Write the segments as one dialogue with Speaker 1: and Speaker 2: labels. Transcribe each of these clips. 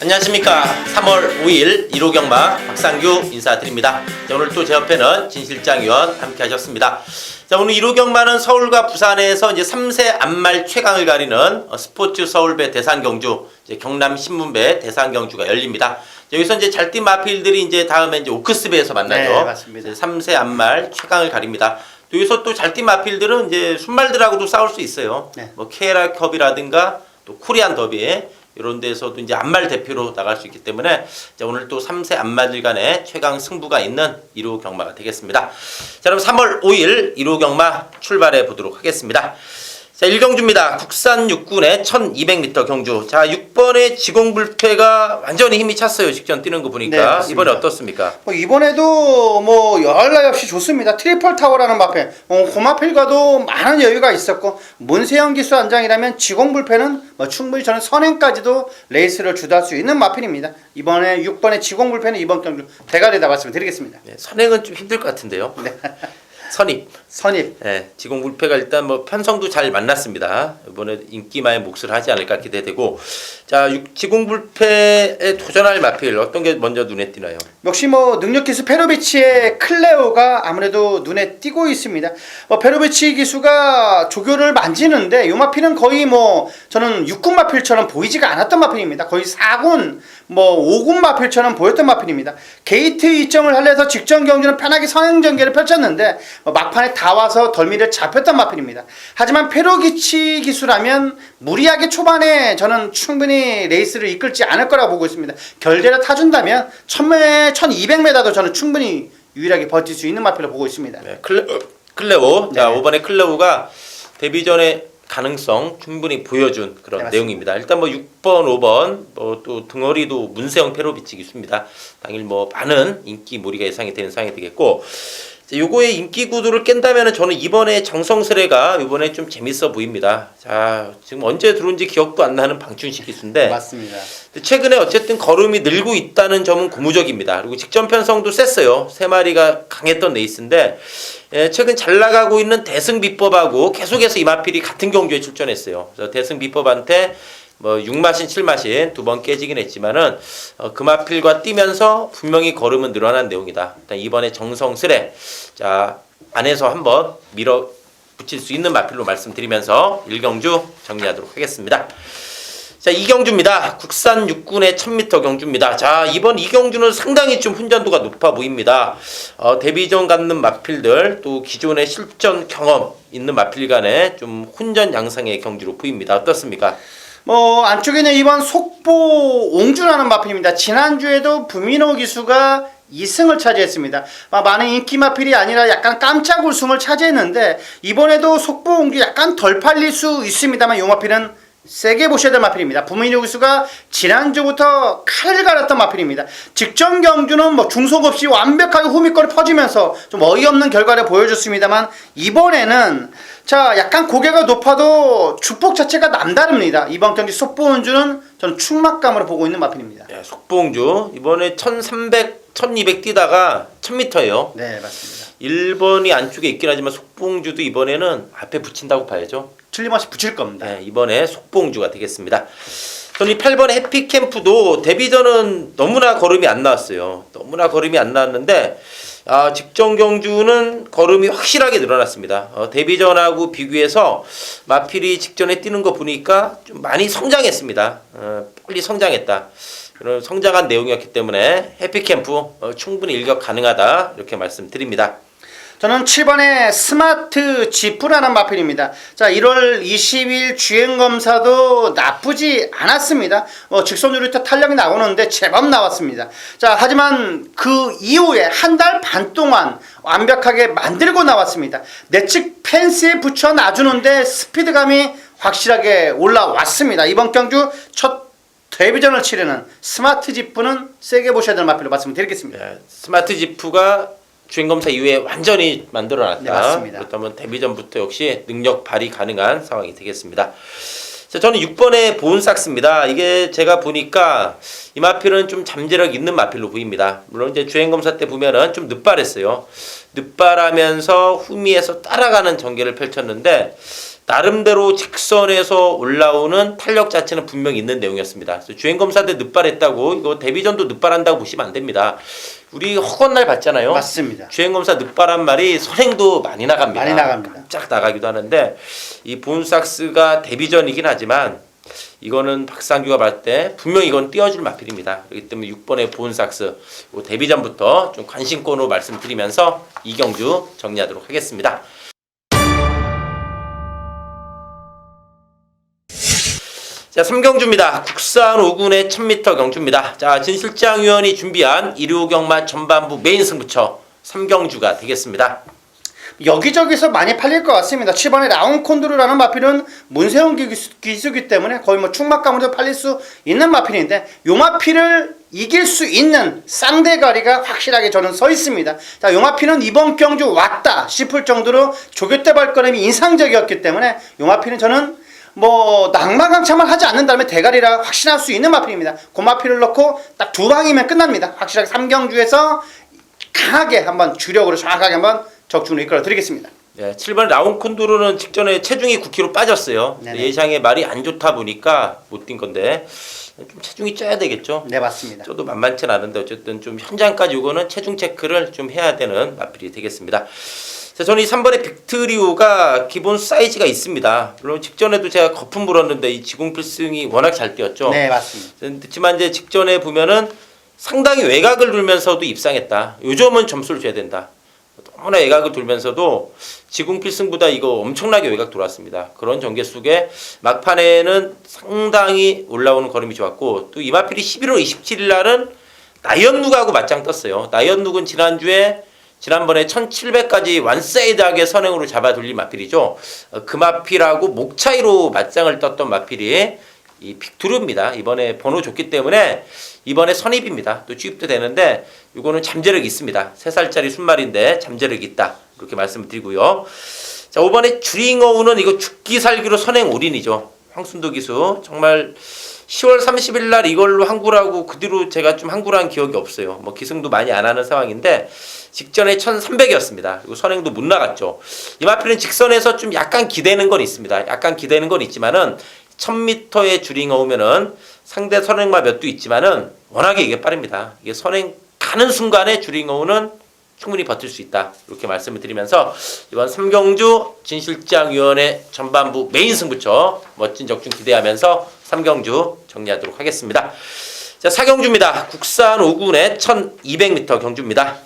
Speaker 1: 안녕하십니까. 3월 5일 1호 경마 박상규 인사드립니다. 자, 오늘 또 제 옆에는 진실장 위원 함께 하셨습니다. 자, 오늘 1호 경마는 서울과 부산에서 이제 3세 안말 최강을 가리는 스포츠 서울배 대상경주, 이제 경남 신문배 대상경주가 열립니다. 여기서 이제 잘 뛴 마필들이 이제 다음에 이제 오크스배에서 만나죠.
Speaker 2: 네, 맞습니다.
Speaker 1: 3세 안말 최강을 가립니다. 여기서 또 잘 뛴 마필들은 이제 순말들하고도 싸울 수 있어요.
Speaker 2: 네.
Speaker 1: 뭐 KLR컵이라든가 또 코리안 더비 이런 데서도 이제 안말 대표로 나갈 수 있기 때문에 오늘 또 3세 안말들 간의 최강 승부가 있는 1호 경마가 되겠습니다. 자, 그럼 3월 5일 1호 경마 출발해 보도록 하겠습니다. 자, 1경주입니다. 국산 육군의 1200m 경주. 자, 6번의 지공불패가 완전히 힘이 찼어요. 직전 뛰는 거 보니까.
Speaker 2: 네,
Speaker 1: 이번에 어떻습니까?
Speaker 2: 이번에도 여할 나위 없이 좋습니다. 트리플 타워라는 마필. 그 마필과도 많은 여유가 있었고, 문세영 기수 안장이라면 지공불패는 충분히 저는 선행까지도 레이스를 주도할 수 있는 마필입니다. 이번에 6번의 지공불패는 이번 경주 대가리다 말씀드리겠습니다.
Speaker 1: 네, 선행은 좀 힘들 것 같은데요.
Speaker 2: 네.
Speaker 1: 선입. 네, 지공불패가 일단 뭐 편성도 잘 만났습니다. 이번에 인기마의 몫을 하지 않을까 기대되고. 자, 지공불패에 도전할 마필 어떤 게 먼저 눈에 띄나요?
Speaker 2: 역시 능력 기수 페로비치의 클레오가 아무래도 눈에 띄고 있습니다. 페로비치 기수가 조교를 만지는데 이 마필은 거의 저는 6군 마필처럼 보이지가 않았던 마필입니다. 거의 4군 5군 마필처럼 보였던 마필입니다. 게이트 이점을 하려서 직전 경주는 편하게 선행 전개를 펼쳤는데 막판에 다 와서 덜미를 잡혔던 마필입니다. 하지만 페로비치 기수라면 무리하게 초반에 저는 충분히 레이스를 이끌지 않을 거라고 보고 있습니다. 결대를 타준다면 1200m도 저는 충분히 유일하게 버틸 수 있는 마필로 보고 있습니다.
Speaker 1: 네, 클레오. 자,
Speaker 2: 네.
Speaker 1: 5번의 클레오가 데뷔 전에 가능성 충분히 보여준 그런
Speaker 2: 네,
Speaker 1: 내용입니다. 일단 6번, 5번 또 등어리도 문세영 페로비치 기수입니다. 당일 많은 인기 몰이가 예상이 되는 상황이 되겠고, 요거의 인기 구도를 깬다면 저는 이번에 정성스레가 이번에 좀 재밌어 보입니다. 자, 지금 언제 들어온지 기억도 안 나는 방춘식 기수인데
Speaker 2: 맞습니다.
Speaker 1: 최근에 어쨌든 걸음이 늘고 있다는 점은 고무적입니다. 그리고 직전 편성도 셌어요. 세 마리가 강했던 레이스인데 최근 잘 나가고 있는 대승 비법하고 계속해서 이 마필이 같은 경주에 출전했어요. 그래서 대승 비법한테 6마신 7마신 두 번 깨지긴 했지만은 그 마필과 뛰면서 분명히 걸음은 늘어난 내용이다. 일단 이번에 정성스레 자 안에서 한번 밀어 붙일 수 있는 마필로 말씀드리면서 1경주 정리하도록 하겠습니다. 자, 2경주입니다. 국산 육군의 1000m 경주입니다. 자, 이번 2경주는 상당히 좀 훈련도가 높아 보입니다. 데뷔전 갖는 마필들 또 기존의 실전 경험 있는 마필 간에 좀 훈전 양상의 경주로 보입니다. 어떻습니까?
Speaker 2: 안쪽에는 이번 속보 옹주라는 마필입니다. 지난주에도 부민호 기수가 2승을 차지했습니다. 많은 인기 마필이 아니라 약간 깜짝 우승을 차지했는데 이번에도 속보 옹주 약간 덜 팔릴 수 있습니다만 이 마필은 세게 보셔야 될 마필입니다. 부민호 기수가 지난주부터 칼을 갈았던 마필입니다. 직전 경주는 중속 없이 완벽하게 후미권을 퍼지면서 좀 어이없는 결과를 보여줬습니다만 이번에는 약간 고개가 높아도 주폭 자체가 남다릅니다. 이번 경기 속보옹주는 저는 충막감으로 보고 있는 마필입니다.
Speaker 1: 네, 속보옹주 이번에 1300, 1200 뛰다가 1000m예요.
Speaker 2: 네, 맞습니다.
Speaker 1: 1번이 안쪽에 있긴 하지만 속보옹주도 이번에는 앞에 붙인다고 봐야죠.
Speaker 2: 틀림없이 붙일 겁니다.
Speaker 1: 네, 이번에 속보옹주가 되겠습니다. 저는 이 8번의 해피캠프도 데뷔전은 너무나 걸음이 안 나왔어요. 너무나 걸음이 안 나왔는데 직전 경주는 걸음이 확실하게 늘어났습니다. 데뷔전하고 비교해서 마필이 직전에 뛰는 거 보니까 좀 많이 성장했습니다. 빨리 성장했다. 그런 성장한 내용이었기 때문에 해피캠프 충분히 일격 가능하다 이렇게 말씀드립니다.
Speaker 2: 저는 7번의 스마트 지프라는 마필입니다. 자, 1월 20일 주행검사도 나쁘지 않았습니다. 직선 유리타 탄력이 나오는데 제법 나왔습니다. 자, 하지만 그 이후에 한 달 반 동안 완벽하게 만들고 나왔습니다. 내측 펜스에 붙여 놔주는데 스피드감이 확실하게 올라왔습니다. 이번 경주 첫 데뷔전을 치르는 스마트 지프는 세게 보셔야 될 마필로 말씀드리겠습니다.
Speaker 1: 네, 스마트 지프가 주행검사 이후에 완전히 만들어놨다.
Speaker 2: 네, 맞습니다.
Speaker 1: 그렇다면 데뷔전부터 역시 능력 발휘 가능한 상황이 되겠습니다. 자, 저는 6번의 보온삭스입니다. 이게 제가 보니까 이 마필은 좀 잠재력 있는 마필로 보입니다. 물론 이제 주행검사 때 보면은 좀 늦발했어요. 늦발하면서 후미에서 따라가는 전개를 펼쳤는데 나름대로 직선에서 올라오는 탄력 자체는 분명히 있는 내용이었습니다. 그래서 주행 검사 때 늦발했다고 이거 데뷔전도 늦발한다고 보시면 안 됩니다. 우리 허건 날 봤잖아요.
Speaker 2: 맞습니다.
Speaker 1: 주행 검사 늦발한 말이 선행도 많이 나갑니다.
Speaker 2: 많이 나갑니다.
Speaker 1: 깜짝 나가기도 하는데 이 본삭스가 데뷔전이긴 하지만 이거는 박상규가 봤을 때 분명히 이건 띄워줄 마필입니다. 그렇기 때문에 6번의 본삭스 데뷔전부터 좀 관심권으로 말씀드리면서 이경주 정리하도록 하겠습니다. 자, 3경주입니다. 국산 5군의 1000m 경주입니다. 자, 진 실장 위원이 준비한 1호경마 전반부 메인 승부처 3경주가 되겠습니다.
Speaker 2: 여기저기서 많이 팔릴 것 같습니다. 7번의 라운콘드루라는 마필은 문세영 기수기 때문에 거의 뭐 충막감으로 팔릴 수 있는 마필인데 요 마필을 이길 수 있는 쌍대가리가 확실하게 저는 서 있습니다. 자, 요 마필은 이번 경주 왔다 싶을 정도로 조교대 발걸음이 인상적이었기 때문에 요 마필은 저는 뭐 낙마강차만 하지 않는다면 대가리라 확신할 수 있는 마필입니다. 그 마필을 넣고 딱 두 방이면 끝납니다. 확실하게 3경주에서 강하게 한번 주력으로 정확하게 한번 적중을 이끌어 드리겠습니다.
Speaker 1: 네, 7번 라운콘도르는 직전에 체중이 9kg 빠졌어요. 예상에 말이 안 좋다 보니까 못 뛴 건데 좀 체중이 쪄야 되겠죠.
Speaker 2: 네, 맞습니다.
Speaker 1: 저도 만만치 않은데 어쨌든 좀 현장까지 오고는 체중 체크를 좀 해야 되는 마필이 되겠습니다. 자, 저는 이 3번의 빅트리오가 기본 사이즈가 있습니다. 물론 직전에도 제가 거품 불었는데 이 지공 필승이 워낙 잘 뛰었죠.
Speaker 2: 네, 맞습니다.
Speaker 1: 그렇지만 이제 직전에 보면은 상당히 외곽을 돌면서도 입상했다. 요즘은 점수를 줘야 된다. 너무나 외곽을 돌면서도 지공 필승보다 이거 엄청나게 외곽 돌았습니다. 그런 전개 속에 막판에는 상당히 올라오는 걸음이 좋았고 또 이마필이 11월 27일 날은 나이언룩하고 맞짱 떴어요. 나이언룩은 지난번에 1700까지 완사이드하게 선행으로 잡아 돌린 마필이죠. 그 마필하고 목 차이로 맞짱을 떴던 마필이 이 빅투르입니다. 이번에 번호 좋기 때문에 이번에 선입입니다. 또 취입도 되는데 이거는 잠재력이 있습니다. 3살짜리 순말인데 잠재력이 있다. 그렇게 말씀을 드리고요. 자, 5번에 주링어우는 이거 죽기 살기로 선행 올인이죠. 황순도 기수 정말 10월 30일 날 이걸로 항구라고 그 뒤로 제가 좀 항구라는 기억이 없어요. 뭐 기승도 많이 안 하는 상황인데 직전에 1300이었습니다. 그리고 선행도 못 나갔죠. 이 마필은 직선에서 좀 약간 기대는 건 있습니다. 약간 기대는 건 있지만은 1000m의 주링 오면은 상대 선행마 몇도 있지만은 워낙에 이게 빠릅니다. 이게 선행 가는 순간에 주링 오는 충분히 버틸 수 있다. 이렇게 말씀을 드리면서 이번 3경주 진실장위원회 전반부 메인 승부처 멋진 적중 기대하면서 3경주 정리하도록 하겠습니다. 자, 4경주입니다. 국산 5군의 1200m 경주입니다.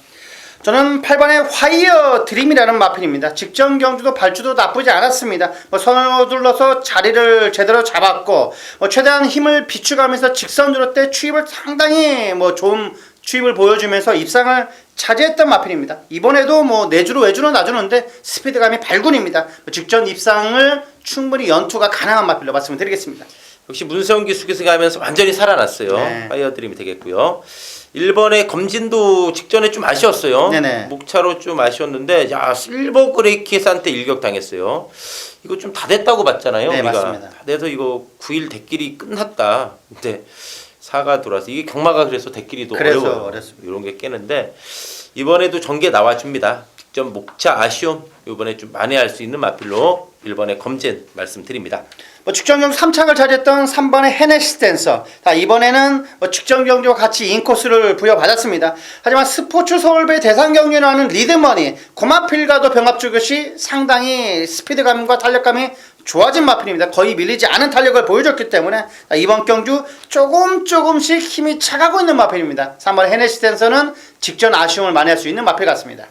Speaker 2: 저는 8번의 화이어 드림이라는 마필입니다. 직전 경주도 발주도 나쁘지 않았습니다. 서둘러서 자리를 제대로 잡았고 최대한 힘을 비축하면서 직선주로 때 추입을 상당히 좋은 추입을 보여주면서 입상을 차지했던 마필입니다. 이번에도 내주로 외주로 놔주는데 스피드감이 발군입니다. 직전 입상을 충분히 연투가 가능한 마필로 말씀을 드리겠습니다.
Speaker 1: 역시 문세영 기수께서 가면서 완전히 살아났어요.
Speaker 2: 네.
Speaker 1: 파이어 드림이 되겠고요. 1번의 검진도 직전에 좀 아쉬웠어요.
Speaker 2: 네네.
Speaker 1: 목차로 좀 아쉬웠는데 야 실버 그레이키스한테 일격 당했어요. 이거 좀 다 됐다고 봤잖아요.
Speaker 2: 네,
Speaker 1: 우리가
Speaker 2: 맞습니다.
Speaker 1: 다 돼서 이거 9일 대길이 끝났다. 근데 4가 들어와서 이게 경마가 그래서 대길이도 어려워요.
Speaker 2: 어렵습니다.
Speaker 1: 이런 게 깨는데 이번에도 전개 나와줍니다. 직전 목차 아쉬움 이번에 좀 만회할 수 있는 마필로 1번의 검진 말씀드립니다.
Speaker 2: 직전 경주 3착을 차지했던 3번의 헤네시 댄서. 이번에는 직전 경주와 같이 인코스를 부여받았습니다. 하지만 스포츠 서울배 대상 경륜하는 리드머니 고마필과도 병합 주것이 상당히 스피드감과 탄력감이 좋아진 마필입니다. 거의 밀리지 않은 탄력을 보여줬기 때문에 이번 경주 조금씩 힘이 차가고 있는 마필입니다. 3번의 헤네시 댄서는 직전 아쉬움을 만회할 수 있는 마필 같습니다.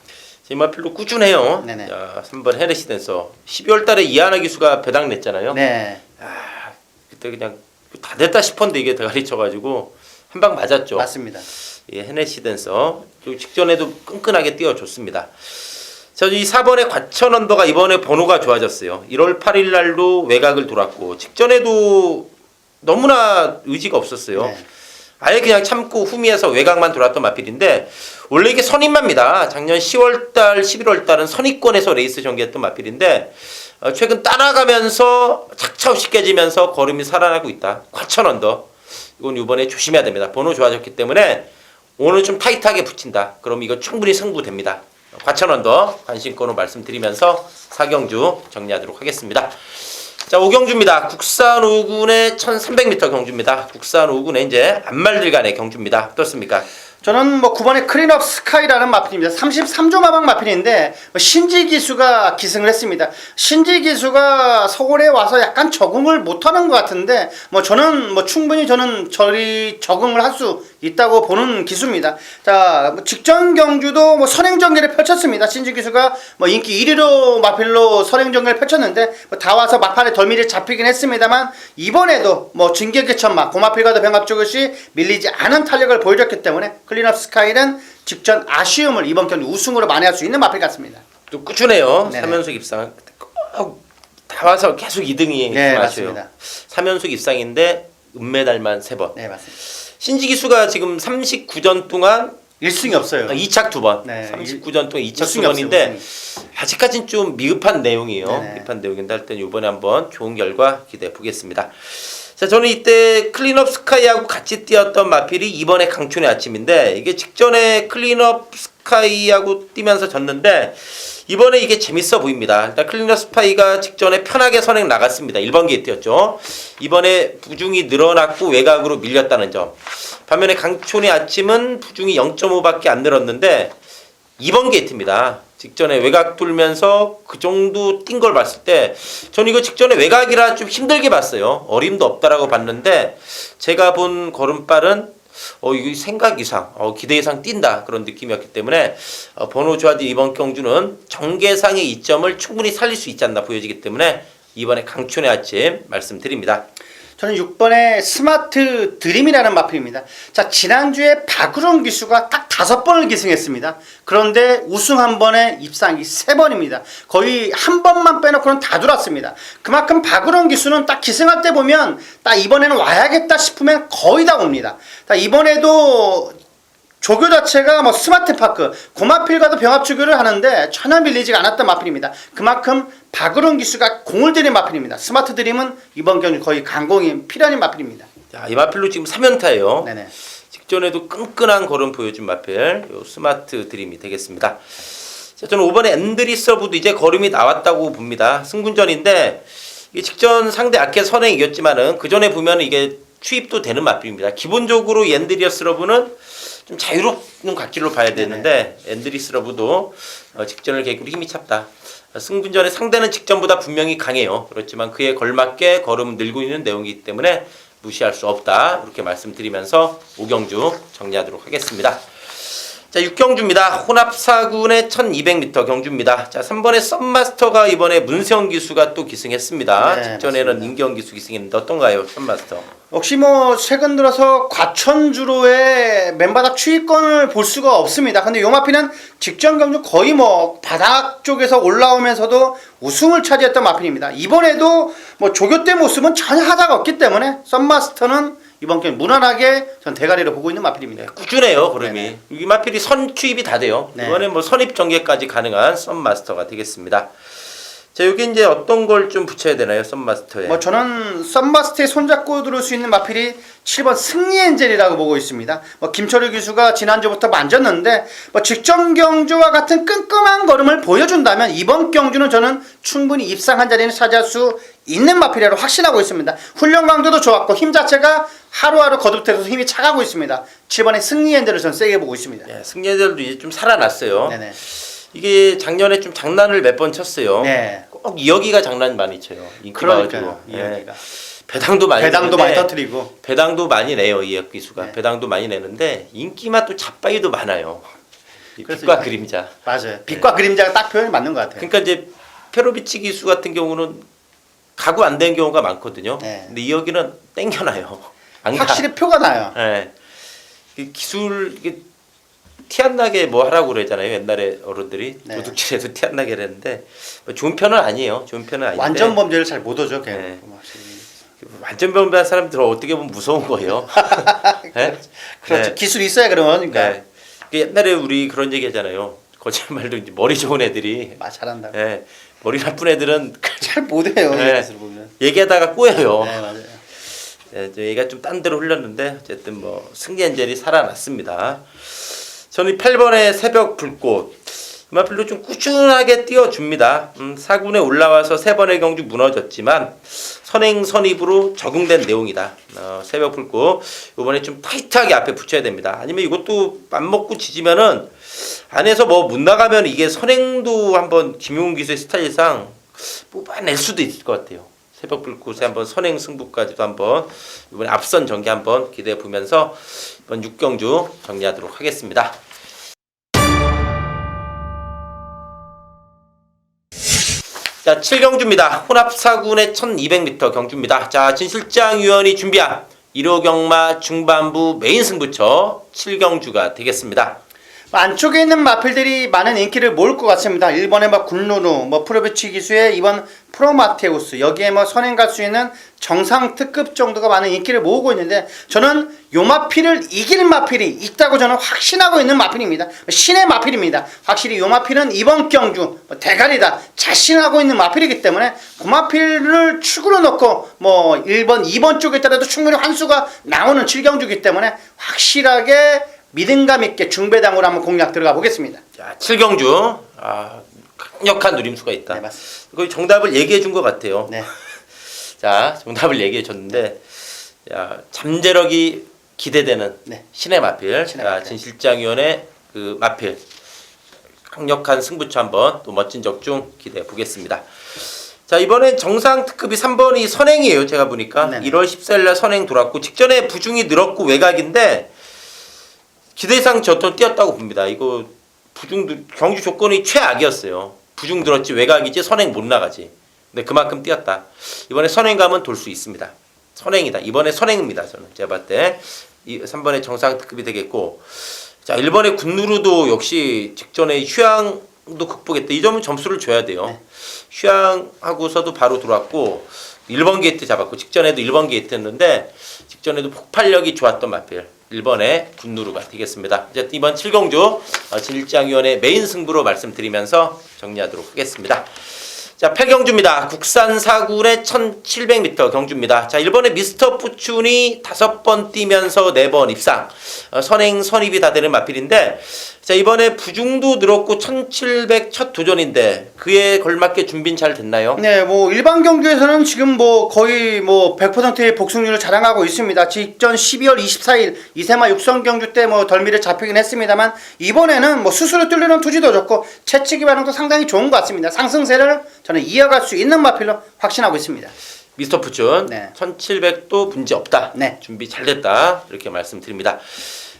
Speaker 1: 이 마필도 꾸준해요.
Speaker 2: 네네.
Speaker 1: 자, 3번 헤네시 댄서 12월 달에 이하나 기수가 배당 냈잖아요.
Speaker 2: 네,
Speaker 1: 그때 그냥 다 됐다 싶었는데 이게 대가리 쳐가지고 한 방 맞았죠.
Speaker 2: 맞습니다.
Speaker 1: 예, 헤네시 댄서 그리고 직전에도 끈끈하게 뛰어줬습니다. 자, 이 4번의 과천 언더가 이번에 번호가 좋아졌어요. 1월 8일 날도 외곽을 돌았고 직전에도 너무나 의지가 없었어요.
Speaker 2: 네.
Speaker 1: 아예 그냥 참고 후미에서 외곽만 돌았던 마필인데 원래 이게 선입마입니다. 작년 10월달, 11월달은 선입권에서 레이스 전개했던 마필인데 최근 따라가면서 착차 없이 깨지면서 걸음이 살아나고 있다. 과천 언더. 이건 이번에 조심해야 됩니다. 번호 좋아졌기 때문에 오늘 좀 타이트하게 붙인다. 그럼 이거 충분히 승부됩니다. 과천언더 관심권으로 말씀드리면서 4경주 정리하도록 하겠습니다. 자, 5경주입니다. 국산 5군의 1300m 경주입니다. 국산 5군의 이제 안말들 간의 경주입니다. 어떻습니까?
Speaker 2: 저는 뭐 9번의 클린업 스카이라는 마필입니다. 33조 마방 마필인데 신지 기수가 기승을 했습니다. 신지 기수가 서울에 와서 약간 적응을 못하는 것 같은데 저는 충분히 저리 적응을 할 수 있다고 보는 기수입니다. 자, 직전 경주도 선행전개를 펼쳤습니다. 신지 기수가 인기 1위로 마필로 선행전개를 펼쳤는데 다 와서 막판에 덜미를 잡히긴 했습니다만 이번에도 진격의 천막 고마필과도 병합주것이 밀리지 않은 탄력을 보여줬기 때문에 클린업 스카이는 직전 아쉬움을 이번 경기 우승으로 만회할 수 있는 마필 같습니다.
Speaker 1: 또 꾸준해요.
Speaker 2: 네네.
Speaker 1: 3연속 입상. 다 와서 계속 2등이
Speaker 2: 네,
Speaker 1: 아쉬워요.
Speaker 2: 맞습니다.
Speaker 1: 3연속 입상인데 은메달만 3번.
Speaker 2: 네, 맞습니다.
Speaker 1: 신지기수가 지금 39전 동안
Speaker 2: 1승이 없어요.
Speaker 1: 2착 2번.
Speaker 2: 네,
Speaker 1: 39전 동안 2착
Speaker 2: 우승이
Speaker 1: 2번인데
Speaker 2: 없어요,
Speaker 1: 아직까지는 좀 미흡한 내용이에요.
Speaker 2: 네네.
Speaker 1: 미흡한 내용인데 할 때는 이번에 한번 좋은 결과 기대해 보겠습니다. 자, 저는 이때 클린업 스카이하고 같이 뛰었던 마필이 이번에 강촌의 아침인데 이게 직전에 클린업 스카이하고 뛰면서 졌는데 이번에 이게 재밌어 보입니다. 일단 클린업 스카이가 직전에 편하게 선행 나갔습니다. 1번기에 뛰었죠. 이번에 부중이 늘어났고 외곽으로 밀렸다는 점. 반면에 강촌의 아침은 부중이 0.5밖에 안 늘었는데 2번 게이트입니다. 직전에 외곽 돌면서 그 정도 뛴 걸 봤을 때 저는 이거 직전에 외곽이라 좀 힘들게 봤어요. 어림도 없다라고 봤는데 제가 본 걸음발은 이거 생각 이상, 기대 이상 뛴다 그런 느낌이었기 때문에 번호 조아지 이번 경주는 정계상의 이점을 충분히 살릴 수 있지 않나 보여지기 때문에 이번에 강촌의 아침 말씀드립니다.
Speaker 2: 저는 6번의 스마트 드림이라는 마필입니다. 자, 지난주에 박우론 기수가 딱 5번을 기승했습니다. 그런데 우승 1번에 입상이 3번입니다. 거의 한 번만 빼놓고는 다 돌았습니다. 그만큼 박우론 기수는 딱 기승할 때 보면 딱 이번에는 와야겠다 싶으면 거의 다 옵니다. 이번에도 조교 자체가 스마트파크, 고마필과도 병합주교를 하는데 전혀 밀리지가 않았던 마필입니다. 그만큼 박으론 기수가 공을 들인 마필입니다. 스마트 드림은 이번 경기 거의 강공인 필연인 마필입니다.
Speaker 1: 자, 이 마필로 지금 3연타예요.
Speaker 2: 네네.
Speaker 1: 직전에도 끈끈한 걸음 보여준 마필, 요 스마트 드림이 되겠습니다. 자, 저는 5번에 앤드리스 서브도 이제 걸음이 나왔다고 봅니다. 승군전인데 이게 직전 상대 아케 선행 이겼지만은 그 전에 보면 이게 추입도 되는 마필입니다. 기본적으로 앤드리스 러브는 좀 자유롭는 갓길로 봐야 되는데 앤드리스 러브도 직전을 계기로 힘이 찼다. 승분전의 상대는 직전보다 분명히 강해요. 그렇지만 그에 걸맞게 걸음 늘고 있는 내용이기 때문에 무시할 수 없다. 이렇게 말씀드리면서 5경주 정리하도록 하겠습니다. 자, 6경주입니다. 혼합사군의 1200m 경주입니다. 자, 3번의 썸마스터가 이번에 문세영 기수가 또 기승했습니다.
Speaker 2: 네,
Speaker 1: 직전에는
Speaker 2: 맞습니다.
Speaker 1: 임경 기수 기승했는데 어떤가요, 썸마스터?
Speaker 2: 역시 최근 들어서 과천주로의 맨바닥 추위권을 볼 수가 없습니다. 근데 요마피는 직전 경주 거의 바닥 쪽에서 올라오면서도 우승을 차지했던 마필입니다. 이번에도 조교 때 모습은 전혀 하자가 없기 때문에 썸마스터는 이번 경기 무난하게 전 대가리를 보고 있는 마필입니다.
Speaker 1: 꾸준해요, 걸음이.
Speaker 2: 네네.
Speaker 1: 이 마필이 선 추입이 다 돼요.
Speaker 2: 네.
Speaker 1: 이번에 선입 전개까지 가능한 썸마스터가 되겠습니다. 자, 여기 이제 어떤 걸 좀 붙여야 되나요, 썸마스터에?
Speaker 2: 저는 썸마스터에 손잡고 들어올 수 있는 마필이 7번 승리엔젤이라고 보고 있습니다. 김철우 기수가 지난주부터 만졌는데 직전 경주와 같은 끈끈한 걸음을 보여준다면 이번 경주는 저는 충분히 입상한 자리는 차지할 수 있는 마필이라고 확신하고 있습니다. 훈련 강도도 좋았고 힘 자체가 하루하루 거듭돼서 힘이 차가고 있습니다. 7번의 승리엔젤을 저는 세게 보고 있습니다.
Speaker 1: 네, 승리들도 이제 좀 살아났어요.
Speaker 2: 네네.
Speaker 1: 이게 작년에 좀 장난을 몇 번 쳤어요.
Speaker 2: 네.
Speaker 1: 꼭 이혁이가 장난 많이 쳐요. 인기
Speaker 2: 그러니까요.
Speaker 1: 많아가지고.
Speaker 2: 이혁이가.
Speaker 1: 배당도 많이
Speaker 2: 배당도
Speaker 1: 내는데
Speaker 2: 많이 터뜨리고.
Speaker 1: 배당도 많이 내요, 이혁 기수가.
Speaker 2: 네.
Speaker 1: 배당도 많이 내는데 인기만 또 잡바이도 많아요.
Speaker 2: 그래서
Speaker 1: 빛과
Speaker 2: 이제-
Speaker 1: 그림자.
Speaker 2: 맞아요. 빛과 그림자가 딱 표현이 맞는 것 같아요.
Speaker 1: 그러니까 이제 페로비치 기수 같은 경우는 가구 안 된 경우가 많거든요.
Speaker 2: 네.
Speaker 1: 근데 이혁이는 땡겨놔요. 안 가.
Speaker 2: 확실히 표가 나요.
Speaker 1: 네. 이 기술 이게 티 안 나게 뭐 하라고 그러잖아요. 옛날에 어른들이
Speaker 2: 네.
Speaker 1: 도둑질해도 티 안 나게 그랬는데 좋은 편은 아니에요. 좋은 편은 아닌데
Speaker 2: 완전 범죄를 잘 못 오죠. 걔.
Speaker 1: 네. 완전 변변한 사람들은 어떻게 보면 무서운 거예요. 네?
Speaker 2: 그렇죠.
Speaker 1: 네.
Speaker 2: 기술이 있어야 그러니까.
Speaker 1: 네. 그 옛날에 우리 그런 얘기 하잖아요. 거짓말도 이제 머리 좋은 애들이
Speaker 2: 잘한다고.
Speaker 1: 네. 머리 나쁜 애들은
Speaker 2: 잘 못해요.
Speaker 1: 네.
Speaker 2: 이 기술 보면.
Speaker 1: 얘기하다가 꼬여요.
Speaker 2: 네 맞아요.
Speaker 1: 네, 얘가 좀 딴 데로 흘렸는데 어쨌든 승리엔젤이 살아났습니다. 저는 8번의 새벽 불꽃 유마필도 좀 꾸준하게 띄워줍니다. 4군에 올라와서 3번의 경주 무너졌지만 선행 선입으로 적응된 내용이다. 새벽 불고 이번에 좀 타이트하게 앞에 붙여야 됩니다. 아니면 이것도 맘먹고 지지면은 안에서 뭐 못 나가면 이게 선행도 한번 김용훈 기수의 스타일상 뽑아낼 수도 있을 것 같아요. 새벽 불꽃에 한번 선행 승부까지도 한번 이번에 앞선 전개 한번 기대해 보면서 이번 6경주 정리하도록 하겠습니다. 자, 7경주입니다. 혼합 4군의 1200m 경주입니다. 자, 진 실장 위원이 준비한 1호 경마 중반부 메인 승부처 7경주가 되겠습니다.
Speaker 2: 안쪽에 있는 마필들이 많은 인기를 모을 것 같습니다. 1번에 뭐 굴루누, 뭐 프로베치 기수의 2번 프로마테우스, 여기에 뭐 선행 갈 수 있는 정상 특급 정도가 많은 인기를 모으고 있는데 저는 요 마필을 이길 마필이 있다고 저는 확신하고 있는 마필입니다. 신의 마필입니다. 확실히 요 마필은 이번 경주 대가리다 자신하고 있는 마필이기 때문에 그 마필을 축으로 넣고 뭐 1번, 2번 쪽에 따라도 충분히 환수가 나오는 7경주이기 때문에 확실하게 믿음감 있게 중배당으로 한번 공략 들어가 보겠습니다.
Speaker 1: 자, 7경주. 강력한 누림수가 있다.
Speaker 2: 네, 맞습니다.
Speaker 1: 거의 정답을 얘기해 준 것 같아요.
Speaker 2: 네.
Speaker 1: 자, 정답을 얘기해 줬는데 야, 잠재력이 기대되는
Speaker 2: 네.
Speaker 1: 신의 마필.
Speaker 2: 신의
Speaker 1: 자,
Speaker 2: 마필.
Speaker 1: 진 실장위원의 그 마필. 강력한 승부처 한번 또 멋진 적중 기대해 보겠습니다. 자, 이번엔 정상 특급이 3번이 선행이에요. 제가 보니까
Speaker 2: 네네.
Speaker 1: 1월 14일 날 선행 돌았고 직전에 부중이 늘었고 외곽인데 기대 이상 저도 뛰었다고 봅니다. 이거 부중 경주 조건이 최악이었어요. 부중 들었지 외곽이지 선행 못 나가지. 근데 그만큼 뛰었다. 이번에 선행 가면 돌 수 있습니다. 선행이다. 이번에 선행입니다. 저는 제가 봤을 때 3번에 정상 특급이 되겠고, 자 1번에 군누르도 역시 직전에 휴양도 극복했다. 이 점은 점수를 줘야 돼요.
Speaker 2: 네.
Speaker 1: 휴양하고서도 바로 들어왔고 1번 게이트 잡았고 직전에도 1번 게이트 했는데 직전에도 폭발력이 좋았던 마필 1번의 군누르가 되겠습니다. 이제 이번 7경주 진일장위원회 메인 승부로 말씀드리면서 정리하도록 하겠습니다. 자, 8경주입니다. 국산 4군의 1700m 경주입니다. 자, 1번에 미스터 푸춘이 5번 뛰면서 4번 입상. 선행 선입이 다 되는 마필인데 자, 이번에 부중도 늘었고 1700 첫 도전인데 그에 걸맞게 준비는 잘 됐나요?
Speaker 2: 네, 뭐 일반 경주에서는 지금 뭐 거의 뭐 100%의 복승률을 자랑하고 있습니다. 직전 12월 24일 이세마 육성 경주 때 뭐 덜미를 잡히긴 했습니다만 이번에는 뭐 스스로 뚫리는 투지도 좋고 채찍이 반응도 상당히 좋은 것 같습니다. 상승세를 저는 이어갈 수 있는 마필로 확신하고 있습니다.
Speaker 1: 미스터 푸춘
Speaker 2: 네.
Speaker 1: 1700도 문제 없다.
Speaker 2: 네.
Speaker 1: 준비 잘 됐다. 이렇게 말씀드립니다.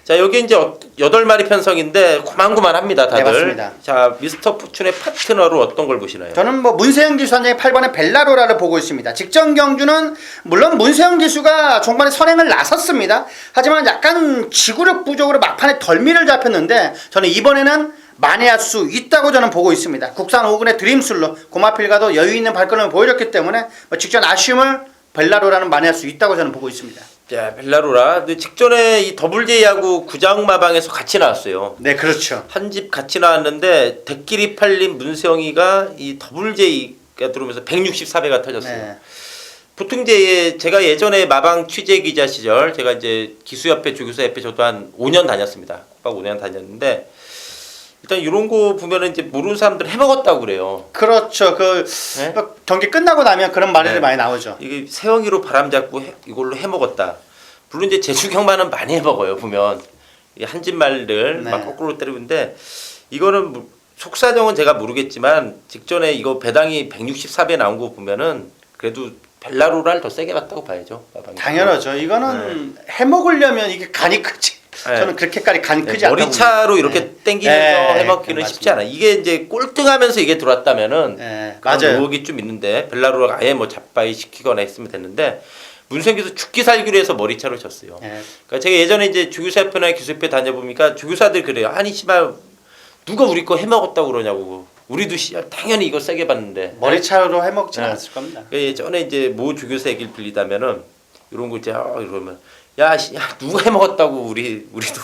Speaker 1: 자, 여기 이제 8마리 편성인데 고만고만합니다. 다들.
Speaker 2: 네, 맞습니다.
Speaker 1: 자, 미스터 푸춘의 파트너로 어떤 걸 보시나요?
Speaker 2: 저는 뭐 문세영 기수 한장의 8번의 벨라로라를 보고 있습니다. 직전 경주는 물론 문세영 기수가 종반에 선행을 나섰습니다. 하지만 약간 지구력 부족으로 막판에 덜미를 잡혔는데 저는 이번에는 만회할 수 있다고 저는 보고 있습니다. 국산 5군의 드림술로 고마필과도 여유 있는 발걸음을 보여줬기 때문에 뭐 직전 아쉬움을 벨라로라는 만회할 수 있다고 저는 보고 있습니다.
Speaker 1: 자, 벨라로라. 근데 직전에 이 더블제이하고 구장마방에서 같이 나왔어요.
Speaker 2: 네, 그렇죠.
Speaker 1: 한 집 같이 나왔는데 대끼리 팔린 문세영이가 이 더블제이가 들어오면서 164배가 터졌어요.
Speaker 2: 네.
Speaker 1: 보통 이제 제가 예전에 마방 취재 기자 시절 제가 이제 기수협회 조교사협회 저도 한 5년 다녔습니다. 막 5년 다녔는데 일단 이런 거 보면은 이제 모르는 사람들 해먹었다고 그래요.
Speaker 2: 그렇죠.
Speaker 1: 네?
Speaker 2: 경기 끝나고 나면 그런 말들이
Speaker 1: 네.
Speaker 2: 많이 나오죠.
Speaker 1: 이게 세영이로 바람 잡고 이걸로 해먹었다. 물론 이제 제주경마는 많이 해먹어요. 보면 이 한집 말들
Speaker 2: 네.
Speaker 1: 막 거꾸로 때리는데 이거는 속사정은 제가 모르겠지만 직전에 이거 배당이 164배 나온 거 보면은 그래도 벨라로라를 더 세게 봤다고 봐야죠. 마방이.
Speaker 2: 당연하죠. 이거는 해먹으려면 이게 간이 크지.
Speaker 1: 네.
Speaker 2: 저는 그렇게까지 간이 크지 않다고
Speaker 1: 머리차로
Speaker 2: 봅니다.
Speaker 1: 이렇게
Speaker 2: 네.
Speaker 1: 땡기면서
Speaker 2: 네,
Speaker 1: 해먹기는
Speaker 2: 네,
Speaker 1: 쉽지 않아. 이게 이제 꼴등하면서 이게 들어왔다면은
Speaker 2: 네,
Speaker 1: 그런
Speaker 2: 맞아요.
Speaker 1: 의혹이 좀 있는데 벨라로가 아예 뭐 잡바이 시키거나 했으면 됐는데 문생기도 죽기 살기로 해서 머리차로 쳤어요.
Speaker 2: 네.
Speaker 1: 그러니까 제가 예전에 이제 조교사협회나 기수협회 다녀보니까 조교사들 그래요. 아니 씨발 누가 우리 거 해먹었다고 그러냐고. 우리도 당연히 이거 세게 봤는데
Speaker 2: 머리차로 해먹지는
Speaker 1: 네.
Speaker 2: 않았을 겁니다.
Speaker 1: 그러니까 예전에 이제 모 조교사 얘기를 빌리다면은 이런 거 이제 이러면 야 누가 해먹었다고 우리도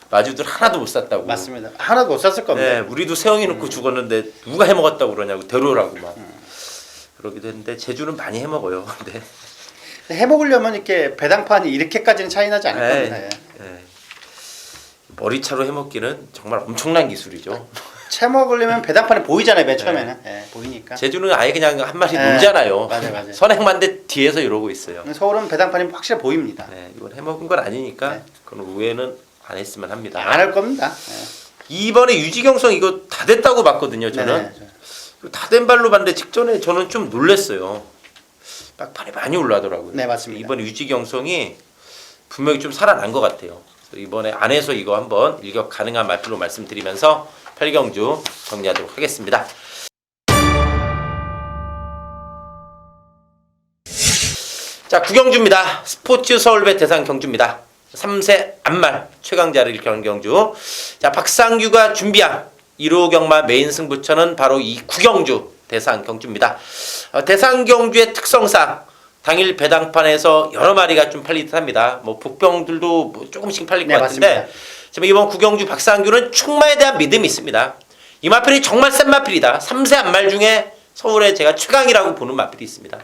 Speaker 1: 마주들 하나도 못 샀다고.
Speaker 2: 맞습니다. 하나도 못 샀을 겁니다.
Speaker 1: 네, 우리도 세영이 놓고 죽었는데 누가 해먹었다고 그러냐고 데려오라고 막 그러기도 했는데 제주는 많이 해먹어요. 근데
Speaker 2: 해먹으려면 이렇게 배당판이 이렇게까지는 차이 나지 않을 겁니다. 예.
Speaker 1: 머리차로 해먹기는 정말 엄청난 기술이죠.
Speaker 2: 채 먹으려면 배당판에 보이잖아요, 맨 처음에는. 네, 보이니까.
Speaker 1: 제주는 아예 그냥 한 마리
Speaker 2: 네.
Speaker 1: 놀잖아요.
Speaker 2: 맞아요.
Speaker 1: 선행만데 뒤에서 이러고 있어요.
Speaker 2: 서울은 배당판이 확실히 보입니다.
Speaker 1: 네, 이건 해먹은 건 아니니까
Speaker 2: 네.
Speaker 1: 그건 우회는 안 했으면 합니다.
Speaker 2: 안 할 겁니다. 네.
Speaker 1: 이번에 유지경성 이거 다 됐다고 봤거든요. 저는 다 된 발로 봤는데 직전에 저는 좀 놀랐어요. 막판에 많이 올라더라고요.
Speaker 2: 네, 맞습니다.
Speaker 1: 이번에 유지경성이 분명히 좀 살아난 것 같아요. 그래서 이번에 안에서 이거 한번 일격 가능한 말표로 말씀드리면서 8경주 정리하도록 하겠습니다. 자, 9경주입니다. 스포츠 서울배 대상 경주입니다. 3세 안말 최강자를 일으키는 경주. 자, 박상규가 준비한 1호 경마 메인 승부처는 바로 이 9경주 대상 경주입니다. 대상 경주의 특성상 당일 배당판에서 여러 마리가 좀 팔릴 듯합니다. 뭐 복병들도 뭐 조금씩 팔릴 것 같은데 지금 이번 9경주 박상규는 충마에 대한 믿음이 있습니다. 이 마필이 정말 센 마필이다. 3세 안말 중에 서울에 제가 최강이라고 보는 마필이 있습니다.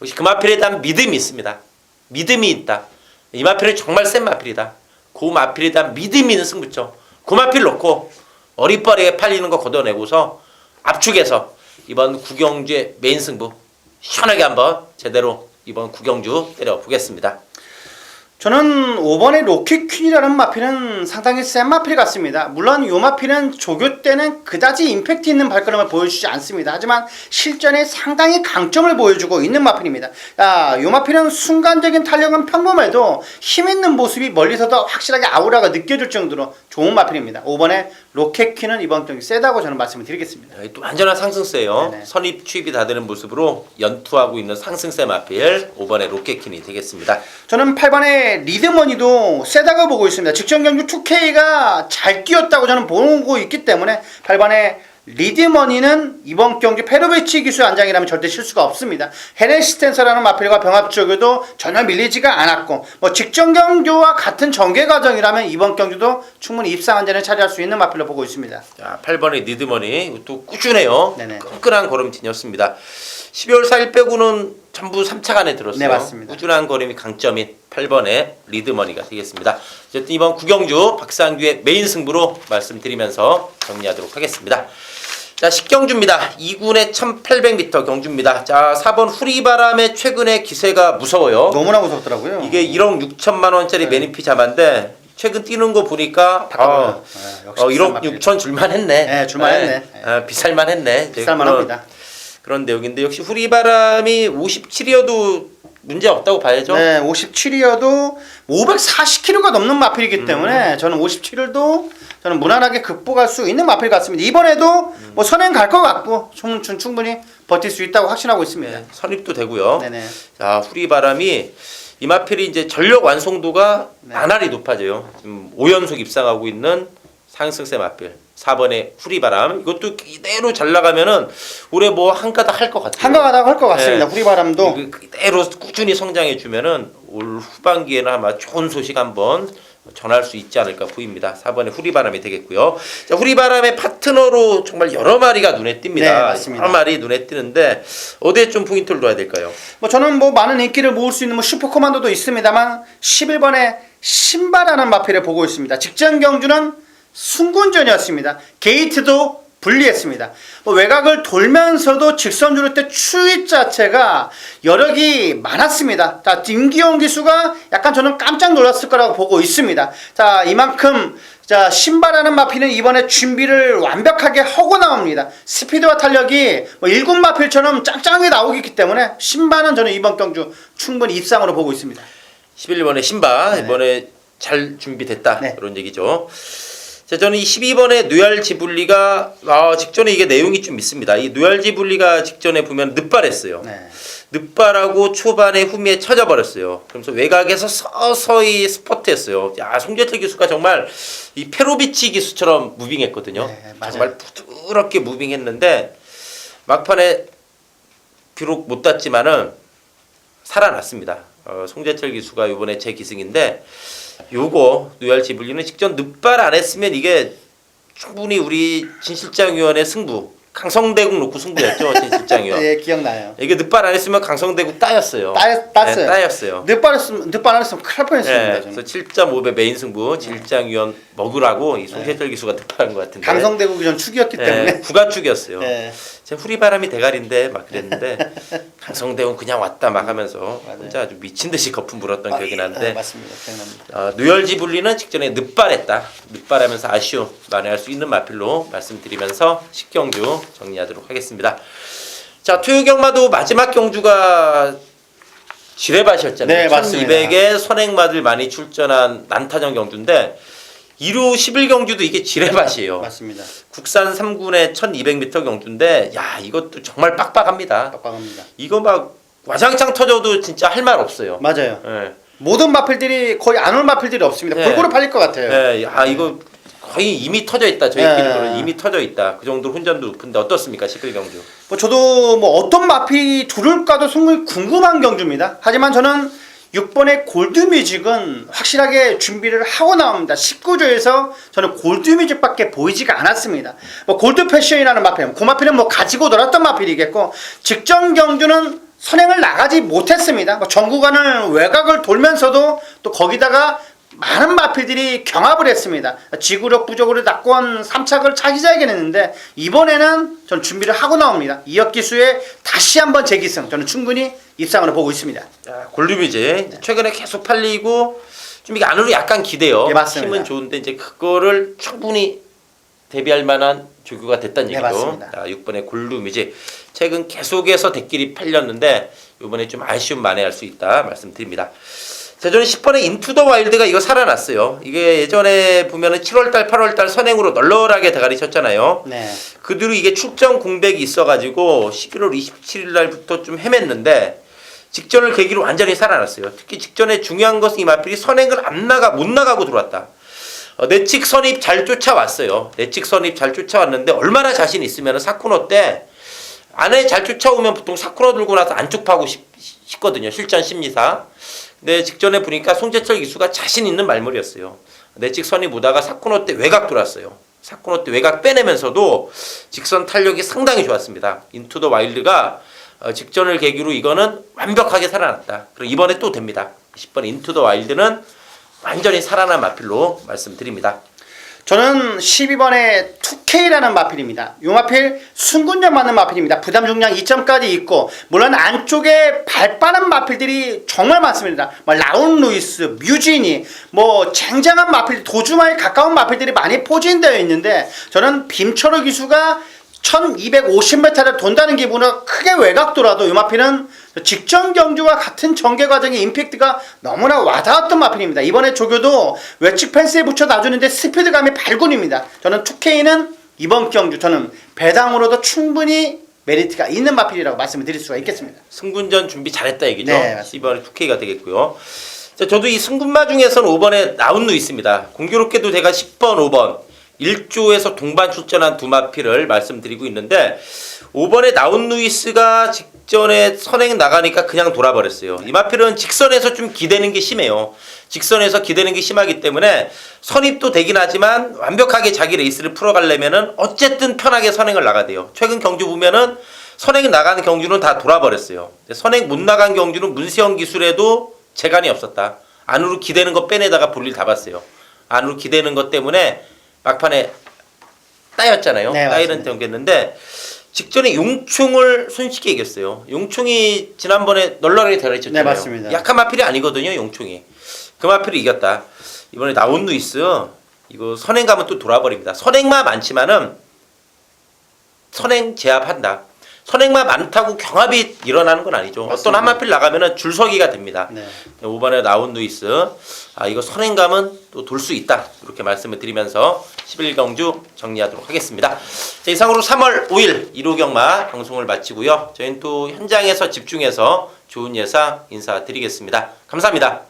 Speaker 1: 역시 그 마필에 대한 믿음이 있습니다. 믿음이 있다. 이 마필은 정말 센 마필이다. 그 마필에 대한 믿음이 있는 승부처. 그 마필 놓고 어리버리하게 팔리는 거 걷어내고서 압축해서 이번 9경주의 메인 승부 시원하게 한번 제대로 이번 9경주 때려보겠습니다.
Speaker 2: 저는 5번의 로키퀸이라는 마필은 상당히 센 마필 같습니다. 물론 이 마필은 조교 때는 그다지 임팩트 있는 발걸음을 보여주지 않습니다. 하지만 실전에 상당히 강점을 보여주고 있는 마필입니다. 이 마필은 순간적인 탄력은 평범해도 힘있는 모습이 멀리서도 확실하게 아우라가 느껴질 정도로 좋은 마필입니다. 5번의 로켓퀸은 이번 경기 세다고 저는 말씀을 드리겠습니다.
Speaker 1: 또 완전한 상승세예요.
Speaker 2: 네네.
Speaker 1: 선입 취입이 다 되는 모습으로 연투하고 있는 상승세 마필 5번의 로켓퀸이 되겠습니다.
Speaker 2: 저는 8번의 리드머니도 세다고 보고 있습니다. 직전 경주 2K가 잘 뛰었다고 저는 보고 있기 때문에 8번의 리드머니는 이번 경주 페로베치 기수 안장이라면 절대 실수가 없습니다. 헤네시텐서라는 마필과 병합 쪽에도 전혀 밀리지가 않았고 뭐 직전 경주와 같은 전개 과정이라면 이번 경주도 충분히 입상 안전을 차지할 수 있는 마필로 보고 있습니다.
Speaker 1: 자, 8번의 리드머니 또 꾸준해요.
Speaker 2: 네네.
Speaker 1: 끈끈한 걸음진이었습니다. 12월 4일 빼고는 전부 3차 안에 들었어요.
Speaker 2: 네, 맞습니다.
Speaker 1: 꾸준한 걸음이 강점인 8번의 리드머니가 되겠습니다. 어쨌든 이번 9경주 박상규의 메인 승부로 말씀드리면서 정리하도록 하겠습니다. 자, 10경주입니다. 2군의 1800m 경주입니다. 자, 4번 후리바람의 최근의 기세가 무서워요.
Speaker 2: 너무나 무섭더라고요.
Speaker 1: 이게 1억 6천만 원짜리 매니피 자마인데 최근 뛰는 거 보니까
Speaker 2: 역시
Speaker 1: 1억 6천 줄만 했네.
Speaker 2: 네, 줄만 했네.
Speaker 1: 비쌀만 했네.
Speaker 2: 비쌀만 합니다.
Speaker 1: 그런 내용인데 역시 후리바람이 57이어도 문제 없다고 봐야죠.
Speaker 2: 네, 57이어도 540kg가 넘는 마필이기 때문에 저는 57도 저는 무난하게 극복할 수 있는 마필 같습니다. 이번에도 뭐 선행 갈 것 같고 충분히 버틸 수 있다고 확신하고 있습니다.
Speaker 1: 네, 선입도 되고요.
Speaker 2: 네네.
Speaker 1: 자, 후리바람이 이 마필이 이제 전력 완성도가 나날이 높아져요. 지금 5연속 입상하고 있는 상승세 마필 4번의 후리바람. 이것도 이대로 잘 나가면은 올해 뭐 한가닥 할 것 같아요.
Speaker 2: 한가닥 할 것 같습니다.
Speaker 1: 네.
Speaker 2: 후리바람도
Speaker 1: 이대로 꾸준히 성장해 주면은 올 후반기에는 아마 좋은 소식 한번 전할 수 있지 않을까 보입니다. 4번의 후리바람이 되겠고요. 자, 후리바람의 파트너로 정말 여러 마리가 눈에 띕니다.
Speaker 2: 네, 맞습니다.
Speaker 1: 여러 마리 눈에 띄는데 어디에 좀 포인트를 둬야 될까요?
Speaker 2: 뭐 저는 뭐 많은 인기를 모을 수 있는 뭐 슈퍼코만도도 있습니다만 11번의 신바라는 마필을 보고 있습니다. 직전 경주는 순군전이었습니다. 게이트도 분리했습니다. 뭐 외곽을 돌면서도 직선 주를 때 추위 자체가 여력이 많았습니다. 자, 임기용 기수가 약간 저는 깜짝 놀랐을 거라고 보고 있습니다. 자, 이만큼 자, 신바라는 마필은 이번에 준비를 완벽하게 하고 나옵니다. 스피드와 탄력이 뭐 1군 마필처럼 짱짱하게 나오기 때문에 신바는 저는 이번 경주 충분히 입상으로 보고 있습니다.
Speaker 1: 11번의 신바 이번에 잘 준비됐다 그런 얘기죠. 자, 저는 이 12번의 누얄지불리가 직전에 이게 내용이 좀 있습니다. 이 누얄지불리가 직전에 보면 늑발했어요. 늑발하고 초반에 후미에 쳐져버렸어요. 그러면서 외곽에서 서서히 스퍼트했어요. 야, 송재철 기수가 정말 이 페로비치 기수처럼 무빙했거든요. 정말 부드럽게 무빙했는데 막판에 비록 못 땄지만은 살아났습니다. 송재철 기수가 이번에 제 기승인데 요거 누얄지불리는 직전 늑발 안 했으면 이게 충분히 우리 진 실장위원의 승부 강성대국 놓고 승부였죠. 실장이요.
Speaker 2: 예, 기억나요.
Speaker 1: 이게 늦발 안 했으면 강성대국 따였어요.
Speaker 2: 땄어요.
Speaker 1: 네, 따였어요.
Speaker 2: 늦발 안 했으면 큰일 날 뻔했습니다.
Speaker 1: 네,
Speaker 2: 저는.
Speaker 1: 그래서 7.5배 메인 승부 질장위원 먹으라고 이 송재철 기수가 득발한 것 같은데.
Speaker 2: 강성대국이 전 축이었기 때문에.
Speaker 1: 구가축이었어요.
Speaker 2: 네.
Speaker 1: 제 후리바람이 대가리인데 막 그랬는데 강성대군 그냥 왔다 막 하면서
Speaker 2: 맞아요.
Speaker 1: 혼자 아주 미친 듯이 거품 불었던 기억이 나는데
Speaker 2: 맞습니다. 기억납니다.
Speaker 1: 누열지불리는 직전에 늦발했다. 늦발하면서 아쉬움 만회할 수 있는 마필로 말씀드리면서 10경주 정리하도록 하겠습니다. 자, 토요경마도 마지막 경주가 지뢰밭이었잖아요.
Speaker 2: 네, 맞습니다.
Speaker 1: 1200에 선행마들 많이 출전한 난타전 경주인데 2루 11경주도 이게 지뢰밭이에요.
Speaker 2: 맞습니다.
Speaker 1: 국산 3군의 1200m 경주인데 야 이것도 정말 빡빡합니다.
Speaker 2: 빡빡합니다.
Speaker 1: 이거 막 와장창 터져도 진짜 할 말 없어요.
Speaker 2: 맞아요.
Speaker 1: 예.
Speaker 2: 모든 마필들이 거의 안 올 마필들이 없습니다.
Speaker 1: 네.
Speaker 2: 골고루 팔릴 것 같아요.
Speaker 1: 예, 야 이거 거의 이미 터져 있다. 저희끼리는
Speaker 2: 네.
Speaker 1: 이미 터져 있다. 그 정도로 혼전도 높은데 어떻습니까? 11경주.
Speaker 2: 뭐 저도 뭐 어떤 마필이 두를까도 정말 궁금한 경주입니다. 하지만 저는 6번의 골드뮤직은 확실하게 준비를 하고 나옵니다. 19조에서 저는 골드뮤직밖에 보이지가 않았습니다. 뭐 골드패션이라는 마필, 그 마필은 뭐 가지고 놀았던 마필이겠고 직전 경주는 선행을 나가지 못했습니다. 뭐 전구간을 외곽을 돌면서도 또 거기다가 많은 마필들이 경합을 했습니다. 지구력 부족으로 낙권 3착을 차기자야겠는데 이번에는 전 준비를 하고 나옵니다. 이혁기수의 다시 한번 재기승 저는 충분히 입상으로 보고 있습니다.
Speaker 1: 골드뮤직 최근에 계속 팔리고 좀 이게 안으로 약간 기대요.
Speaker 2: 네, 맞습니다.
Speaker 1: 힘은 좋은데 이제 그거를 충분히 대비할 만한 조교가 됐다는
Speaker 2: 네,
Speaker 1: 얘기죠.
Speaker 2: 맞습니다.
Speaker 1: 6번의 골드뮤직 최근 계속해서 대길이 팔렸는데 이번에 좀 아쉬움 만회할 수 있다 말씀드립니다. 자, 저는 10번의 인투 더 와일드가 이거 살아났어요. 이게 예전에 보면은 7월달, 8월달 선행으로 널널하게 대가리 쳤잖아요.
Speaker 2: 네.
Speaker 1: 그 뒤로 이게 출전 공백이 있어가지고 11월 27일 날부터 좀 헤맸는데 직전을 계기로 완전히 살아났어요. 특히 직전에 중요한 것은 이 마필이 선행을 못 나가고 들어왔다. 내칙 선입 잘 쫓아왔어요. 내칙 선입 잘 쫓아왔는데 얼마나 자신 있으면 사쿠노 때 안에 잘 쫓아오면 보통 사쿠노 들고 나서 안쪽 파고 싶거든요. 실전 심리사. 근데 직전에 보니까 송재철 기수가 자신 있는 말머리였어요. 내찍 선이 보다가 사쿠노 때 외곽 돌았어요. 사쿠노 때 외곽 빼내면서도 직선 탄력이 상당히 좋았습니다. 인투 더 와일드가 직전을 계기로 이거는 완벽하게 살아났다. 그리고 이번에 또 됩니다. 10번 인투 더 와일드는 완전히 살아난 마필로 말씀드립니다.
Speaker 2: 저는 12번의 2K라는 마필입니다. 이 마필 순군력 맞는 마필입니다. 부담 중량 2점까지 있고 물론 안쪽에 발 빠른 마필들이 정말 많습니다. 뭐 라운 루이스, 뮤지니, 뭐 쟁쟁한 마필, 도주마에 가까운 마필들이 많이 포진되어 있는데 저는 빔철호 기수가 1250m를 돈다는 기분으로 크게 외곽 돌아도 이 마필은 직전 경주와 같은 전개 과정의 임팩트가 너무나 와닿았던 마필입니다. 이번에 조교도 외측 펜스에 붙여 놔주는데 스피드감이 발군입니다. 저는 2K는 이번 경주 저는 배당으로도 충분히 메리트가 있는 마필이라고 말씀을 드릴 수가 있겠습니다.
Speaker 1: 승군전 준비 잘했다 얘기죠.
Speaker 2: 네,
Speaker 1: 12번에 2K가 되겠고요. 자, 저도 이 승군마 중에서는 5번에 나운루 있습니다. 공교롭게도 제가 10번, 5번 1조에서 동반 출전한 두 마필을 말씀드리고 있는데 5번에 나운 루이스가 직전에 선행 나가니까 그냥 돌아버렸어요. 이 마필은 직선에서 좀 기대는 게 심해요. 직선에서 기대는 게 심하기 때문에 선입도 되긴 하지만 완벽하게 자기 레이스를 풀어가려면은 어쨌든 편하게 선행을 나가야 돼요. 최근 경주 보면은 선행 나가는 경주는 다 돌아버렸어요. 선행 못 나간 경주는 문세영 기술에도 재간이 없었다. 안으로 기대는 거 빼내다가 볼일 다 봤어요. 안으로 기대는 것 때문에 막판에 따였잖아요.
Speaker 2: 네,
Speaker 1: 따이는 경기였는데 직전에 용충을 손쉽게 이겼어요. 용충이 지난번에 널널하게 대가리 쳤잖아요.
Speaker 2: 네, 맞습니다.
Speaker 1: 약한 마필이 아니거든요. 용충이. 그 마필이 이겼다. 이번에 나온 루이스 이거 선행 가면 또 돌아버립니다. 선행만 많지만은 선행 제압한다. 선행만 많다고 경합이 일어나는 건 아니죠.
Speaker 2: 맞습니다.
Speaker 1: 어떤 한 마필 나가면은 줄서기가 됩니다.
Speaker 2: 네.
Speaker 1: 5번에 나온 루이스 이거 선행감은 또 돌 수 있다 이렇게 말씀을 드리면서 11경주 정리하도록 하겠습니다. 자, 이상으로 3월 5일 1호 경마 방송을 마치고요. 저희는 또 현장에서 집중해서 좋은 예상 인사드리겠습니다. 감사합니다.